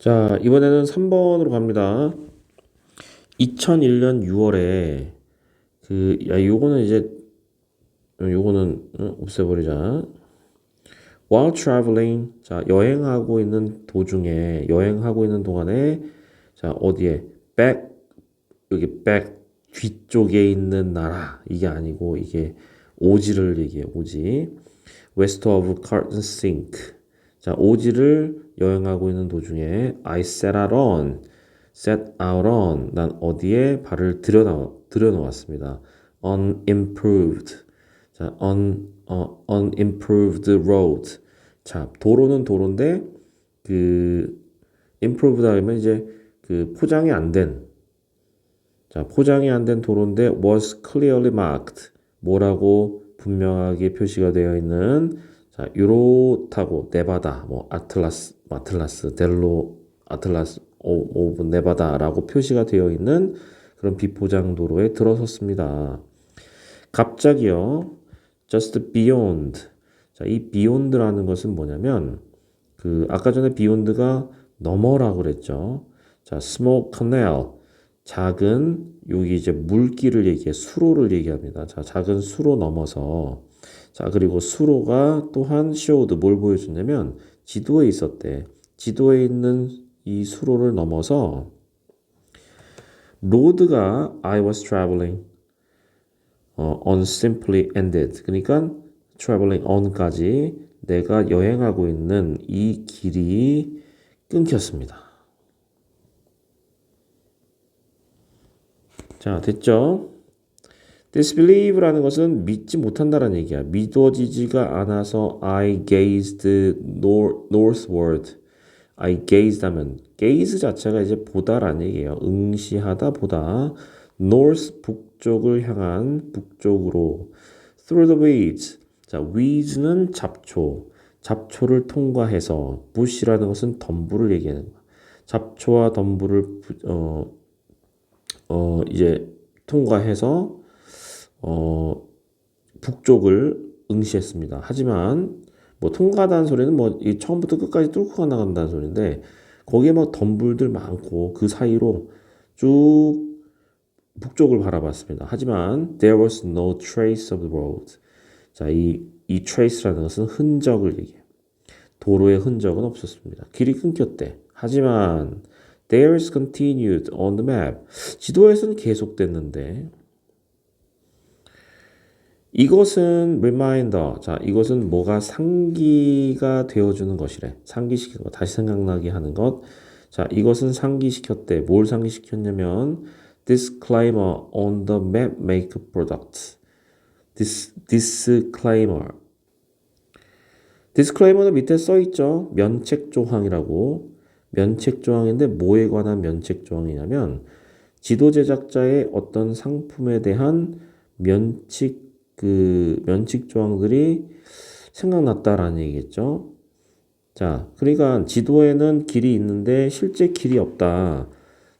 자, 이번에는 3번으로 갑니다. 2001년 6월에 요거는 이제 요거는 없애버리자. While traveling, 자, 여행하고 있는 도중에 여행하고 있는 동안에 자, 어디에 back 여기 back 뒤쪽에 있는 나라 이게 아니고 이게 오지를 얘기해. 오지. West of Carson Sink. 자, 오지를 여행하고 있는 도중에 I set out on 난 어디에 발을 들여놓았습니다. Unimproved. 자, unimproved road. 자, 도로는 도로인데 improved 하면 이제 포장이 안 된. 자, 포장이 안 된 도로인데 was clearly marked. 뭐라고 분명하게 표시가 되어 있는 자, 유로타고 네바다, 뭐 아틀라스, 델로 아틀라스 오브 네바다라고 표시가 되어 있는 그런 비포장 도로에 들어섰습니다. 갑자기요. just beyond. 자, 이 beyond라는 것은 뭐냐면 아까 전에 beyond가 너머라고 그랬죠. 자, small canal. 작은 여기 이제 물길을 얘기해 수로를 얘기합니다. 자, 작은 수로 넘어서 자, 그리고 수로가 또한 showed 뭘 보여주냐면 지도에 있었대. 지도에 있는 이 수로를 넘어서 로드가 I was traveling on simply ended. 그러니까 traveling on까지 내가 여행하고 있는 이 길이 끊겼습니다. 자, 됐죠? disbelieve라는 것은 믿지 못한다라는 얘기야. 믿어지지가 않아서 I gazed northward. I gazed 하면 gaze 자체가 이제 보다라는 얘기예요. 응시하다 보다. north 북쪽을 향한 북쪽으로 through the weeds. 자, weeds는 잡초. 잡초를 통과해서 bush라는 것은 덤불을 얘기하는 거야. 잡초와 덤불을 이제 통과해서 북쪽을 응시했습니다. 하지만 뭐 통과하다는 소리는 뭐 이 처음부터 끝까지 뚫고 나간다는 소리인데 거기에 막 덤불들 많고 그 사이로 쭉 북쪽을 바라봤습니다. 하지만 there was no trace of the road. 자, 이 trace라는 것은 흔적을 얘기해요. 도로의 흔적은 없었습니다. 길이 끊겼대. 하지만 there is continued on the map. 지도에서는 계속됐는데 이것은 reminder. 자, 이것은 뭐가 상기가 되어주는 것이래. 상기시키는 것. 다시 생각나게 하는 것. 자, 이것은 상기시켰대. 뭘 상기시켰냐면 disclaimer on the map make product. disclaimer. disclaimer는 밑에 써있죠. 면책조항이라고. 면책조항인데 뭐에 관한 면책조항이냐면 지도 제작자의 어떤 상품에 대한 면책 조항들이 생각났다라는 얘기겠죠. 자, 그러니까 지도에는 길이 있는데 실제 길이 없다.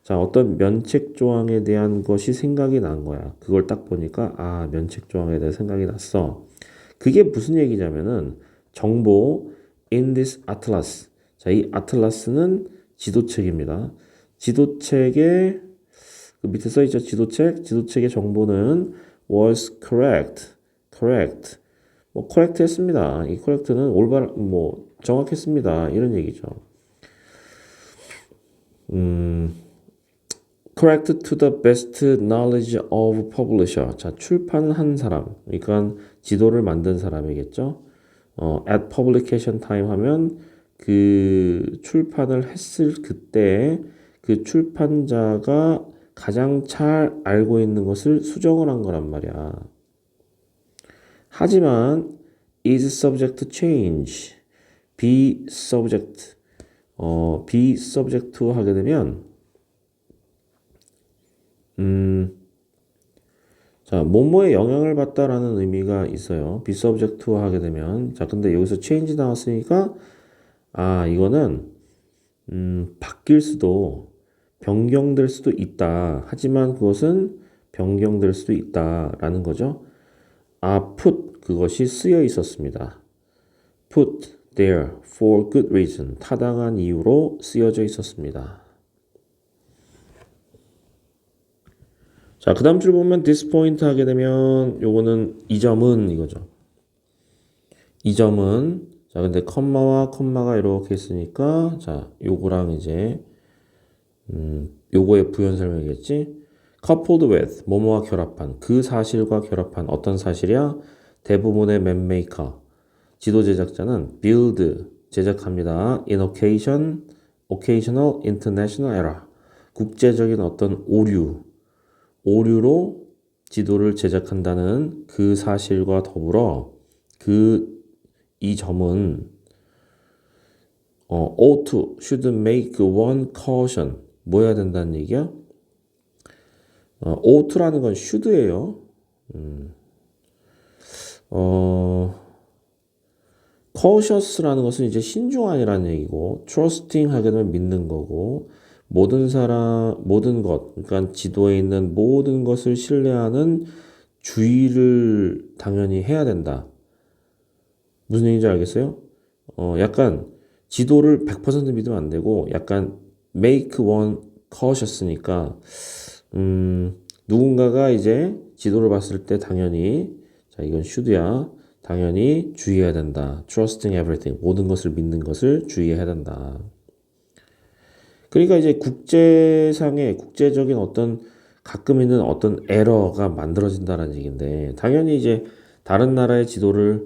자, 어떤 면책 조항에 대한 것이 생각이 난 거야. 그걸 딱 보니까 아, 면책 조항에 대해 생각이 났어. 그게 무슨 얘기냐면은 정보 in this atlas. 자, 이 아틀라스는 지도책입니다. 지도책의 밑에 써 있죠. 지도책의 정보는 was correct. 뭐 correct 했습니다. 이 correct는 뭐 정확했습니다. 이런 얘기죠. correct to the best knowledge of publisher. 자, 출판한 사람. 그러니까 지도를 만든 사람이겠죠. at publication time 하면 출판을 했을 그때 그 출판자가 가장 잘 알고 있는 것을 수정을 한 거란 말이야. 하지만 is subject to change. be subject to 하게 되면 자, 뭐뭐에 영향을 받다라는 의미가 있어요. be subject to 하게 되면 자, 근데 여기서 change 나왔으니까 아, 이거는 바뀔 수도 변경될 수도 있다. 하지만 그것은 변경될 수도 있다라는 거죠. put 그것이 쓰여 있었습니다. put there for good reason. 타당한 이유로 쓰여져 있었습니다. 자, 그 다음 줄 보면 disappoint 하게 되면 요거는 이 점은 이거죠. 이 점은 자, 근데 컴마와 컴마가 이렇게 있으니까 자, 요거랑 이제 요거의 부연 설명이겠지. coupled with 뭐뭐와 결합한 그 사실과 결합한 어떤 사실이야? 대부분의 맵메이커 지도 제작자는 build 제작합니다. in occasional international error 국제적인 어떤 오류로 지도를 제작한다는 그 사실과 더불어 이 점은 ought to, should make one caution 뭐 해야 된다는 얘기야? ought라는 건 should예요. cautious라는 것은 이제 신중한이라는 얘기고 trusting 하게 되면 믿는 거고 모든 것, 그러니까 지도에 있는 모든 것을 신뢰하는 주의를 당연히 해야 된다. 무슨 얘기인지 알겠어요? 약간 지도를 100% 믿으면 안 되고 약간 make one cautious니까 누군가가 이제 지도를 봤을 때 당연히 자 이건 should야. 당연히 주의해야 된다. trusting everything. 모든 것을 믿는 것을 주의해야 된다. 그러니까 이제 국제적인 어떤 가끔 있는 어떤 에러가 만들어진다는 얘기인데 당연히 이제 다른 나라의 지도를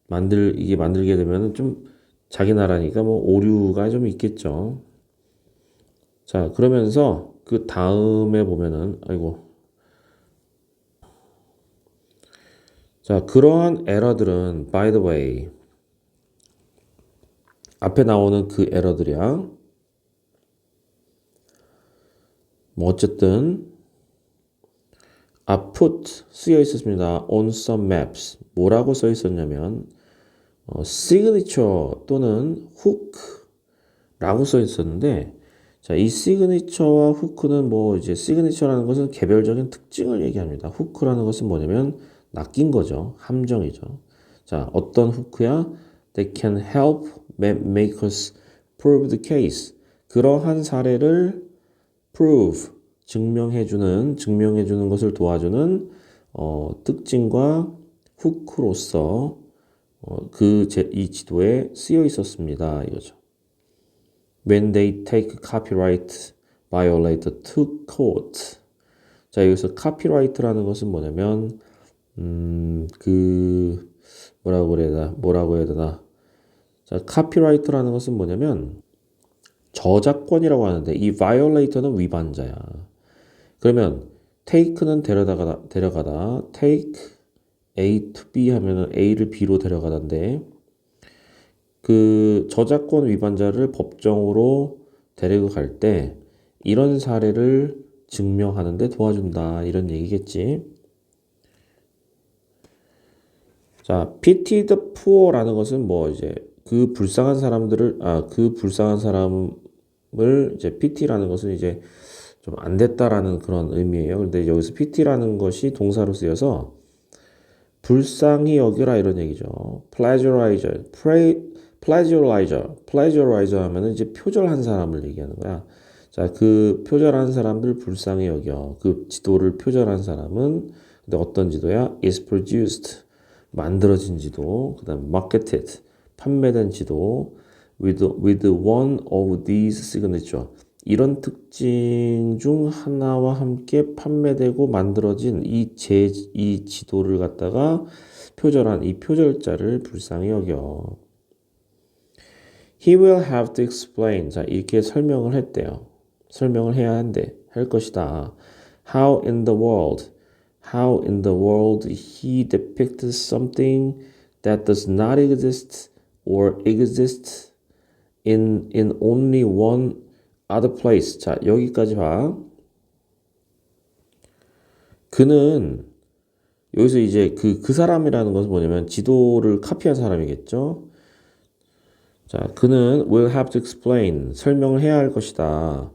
만들게 되면 좀 자기 나라니까 뭐 오류가 좀 있겠죠. 자, 그러면서 그 다음에 보면은 자, 그러한 에러들은 by the way 앞에 나오는 그 에러들이야. 뭐 어쨌든 put 쓰여 있었습니다. on some maps 뭐라고 써 있었냐면 signature 또는 hook라고 써 있었는데 자, 이 signature와 hook는 뭐 이제 signature라는 것은 개별적인 특징을 얘기합니다. hook라는 것은 뭐냐면 낚인 거죠. 함정이죠. 자, 어떤 hook야? They can help make us prove the case. 그러한 사례를 prove 증명해주는 것을 도와주는 특징과 hook로서 이 지도에 쓰여 있었습니다. 이거죠. When they take copyright violator to court. 자, 여기서 copyright라는 것은 뭐냐면 뭐라고 해야 되나? 자, copyright라는 것은 뭐냐면 저작권이라고 하는데 이 violator는 위반자야. 그러면 take는 데려가다 take A to B 하면은 A를 B로 데려가던데 그 저작권 위반자를 법정으로 데리고 갈 때 이런 사례를 증명하는데 도와준다 이런 얘기겠지. 자, pity the poor라는 것은 뭐 이제 그 불쌍한 사람을 이제 pity라는 것은 이제 좀 안 됐다라는 그런 의미예요. 근데 여기서 pity라는 것이 동사로 쓰여서 불쌍히 여기라 이런 얘기죠. pleasurizer 하면은 이제 표절한 사람을 얘기하는 거야. 자, 그 표절한 사람들 불쌍히 여겨. 그 지도를 표절한 사람은 근데 어떤 지도야? is produced 만들어진 지도. 그다음 marketed 판매된 지도. with one of these signature 이런 특징 중 하나와 함께 판매되고 만들어진 이 지도를 갖다가 표절한 이 표절자를 불쌍히 여겨. He will have to explain. 자, 이렇게 설명을 했대요. 설명을 해야 할 것이다. How in the world he depicted something that does not exist or exists in only one other place. 자, 여기까지 봐. 그는 여기서 이제 그 사람이라는 것은 뭐냐면 지도를 카피한 사람이겠죠. 자, 그는 will have to explain 설명을 해야 할 것이다.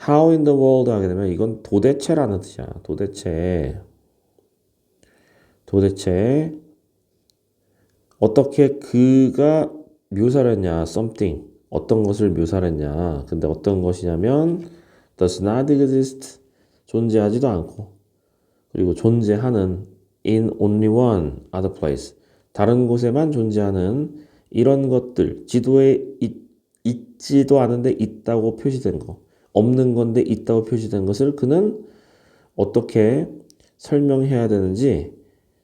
How in the world 하게 되면 이건 도대체라는 뜻이야. 도대체 어떻게 그가 묘사를 했냐? something. 어떤 것을 묘사를 했냐? 근데 어떤 것이냐면 does not exist. 존재하지도 않고. 그리고 존재하는 in only one other place. 다른 곳에만 존재하는 이런 것들. 지도에 있지도 않은데 있다고 표시된 거. 없는 건데 있다고 표시된 것을 그는 어떻게 설명해야 되는지,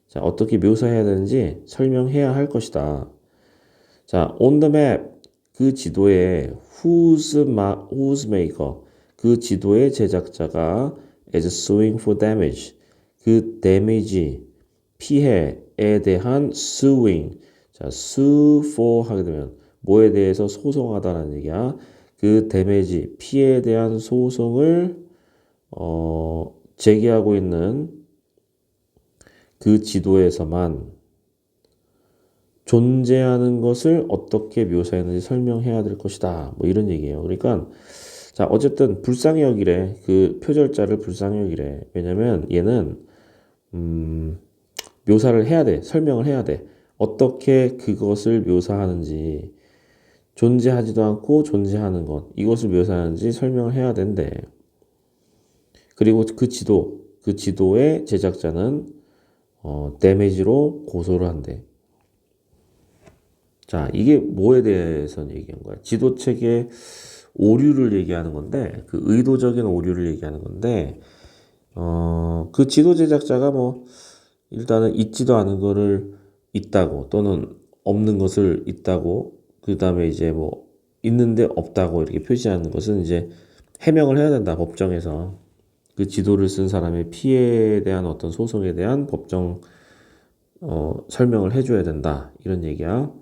자, 어떻게 묘사해야 되는지 설명해야 할 것이다. 자, on the map. 그 지도에 whose maker. 그 지도의 제작자가 is suing for damage. 그 데미지, 피해에 대한 suing. 자, sue for 하게 되면 뭐에 대해서 소송하다라는 얘기야. 그 데미지, 피해에 대한 소송을 제기하고 있는 그 지도에서만 존재하는 것을 어떻게 묘사했는지 설명해야 될 것이다. 뭐 이런 얘기예요. 그러니까 자, 어쨌든 불쌍히 여기래. 그 표절자를 불쌍히 여기래. 왜냐면 얘는 묘사를 해야 돼. 설명을 해야 돼. 어떻게 그것을 묘사하는지, 존재하지도 않고 존재하는 것, 이것을 묘사하는지 설명을 해야 된대. 그리고 그 지도의 제작자는 데미지로 고소를 한대. 자, 이게 뭐에 대해서 얘기한 거야? 지도책의 오류를 얘기하는 건데, 그 의도적인 오류를 얘기하는 건데, 그 지도 제작자가 뭐, 일단은 있지도 않은 거를 있다고, 또는 없는 것을 있다고, 그 다음에 이제 뭐, 있는데 없다고 이렇게 표시하는 것은 이제 해명을 해야 된다, 법정에서. 그 지도를 쓴 사람의 피해에 대한 어떤 소송에 대한 법정, 설명을 해줘야 된다. 이런 얘기야.